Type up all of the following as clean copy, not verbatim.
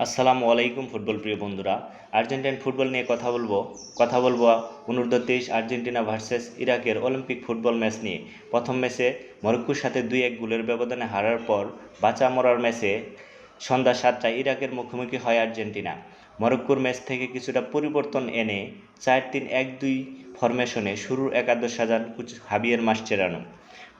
আসসালামু আলাইকুম ফুটবল প্রিয় বন্ধুরা। আর্জেন্টাইন ফুটবল নিয়ে কথা বলবো অনূর্ধ্ব 23 আর্জেন্টিনা ভার্সেস ইরাকের অলিম্পিক ফুটবল ম্যাচ নিয়ে। প্রথম ম্যাচে মরক্কোর সাথে 2-1 গোলের ব্যবধানে হারার পর বাঁচা মরার ম্যাচে সন্ধ্যা 7টায় ইরাকের মুখোমুখি হয় আর্জেন্টিনা। মরক্কোর ম্যাচ থেকে কিছুটা পরিবর্তন এনে 4-3-1-2 ফরমেশনে শুরুর একাদশ সাজান হাবিয়ের মাসচেরানো।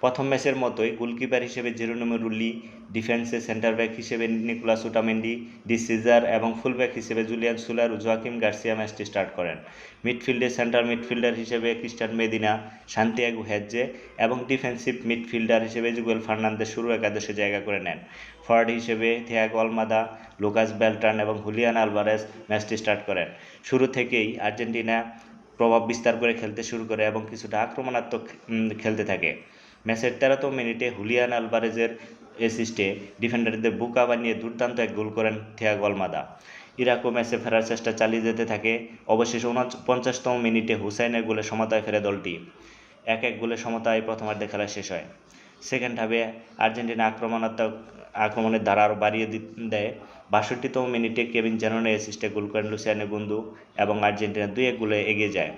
প্রথম ম্যাচের মতোই গোলকিপার হিসেবে জেরোনিমো রুল্লি, ডিফেন্সে সেন্টার ব্যাক হিসেবে নিকোলাস ওটামেন্ডি, ডি সিজার এবং ফুলব্যাক হিসেবে জুলিয়ান সুলার ও জোয়াকিম গার্সিয়া ম্যাচটি স্টার্ট করেন। মিডফিল্ডে সেন্টার মিডফিল্ডার হিসেবে ক্রিস্টিয়ান মেদিনা, সান্তিয়াগো হেজ্জে এবং ডিফেন্সিভ মিডফিল্ডার হিসেবে জুয়েল ফার্নান্দেজ শুরু একাদশে জায়গা করে নেন। ফরওয়ার্ড হিসেবে থিয়াগো আলমাদা, লুকাস বেলট্রান এবং হুলিয়ান আলভারেজ ম্যাচটি স্টার্ট করেন। শুরু থেকেই আর্জেন্টিনা প্রভাব বিস্তার করে খেলতে শুরু করে এবং কিছুটা আক্রমণাত্মক খেলতে থাকে। ম্যাচের 13তম মিনিটে হুলিয়ান আলভারেজের অ্যাসিস্টে ডিফেন্ডারদের বোকা বানিয়ে দুর্দান্ত এক গোল করেন থিয়াগো আলমাদা। ইরাকও ম্যাচে ফেরার চেষ্টা চালিয়ে যেতে থাকে। অবশেষে 49তম মিনিটে হুসাইনের গোলে সমতায় ফেরে দলটি। 1-1 গোলে সমতায় প্রথমার্ধে খেলা শেষ হয়। সেকেন্ড হাফে আর্জেন্টিনা আক্রমণের ধারা আরও বাড়িয়ে দেয়। 62তম মিনিটে কেভিন জ্যানোনের অ্যাসিস্টে গোল করেন লুসিয়ানো গুন্দু এবং আর্জেন্টিনা 2-1 গোলে এগিয়ে যায়।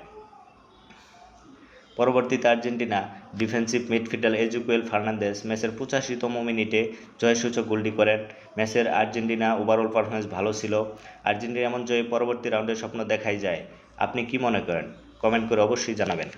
পরবর্তীতে আর্জেন্টিনা ডিফেন্সিভ মিডফিল্ডার এজুকুয়েল ফার্নান্দেজ ম্যাচের 85তম মিনিটে জয়সূচক গোলটি করেন। ম্যাচের আর্জেন্টিনা ওভারঅল পারফরমেন্স ভালো ছিল। আর্জেন্টিনা এমন জয়ে পরবর্তী রাউন্ডের স্বপ্ন দেখাই যায়। আপনি কি মনে করেন? কমেন্ট করে অবশ্যই জানাবেন।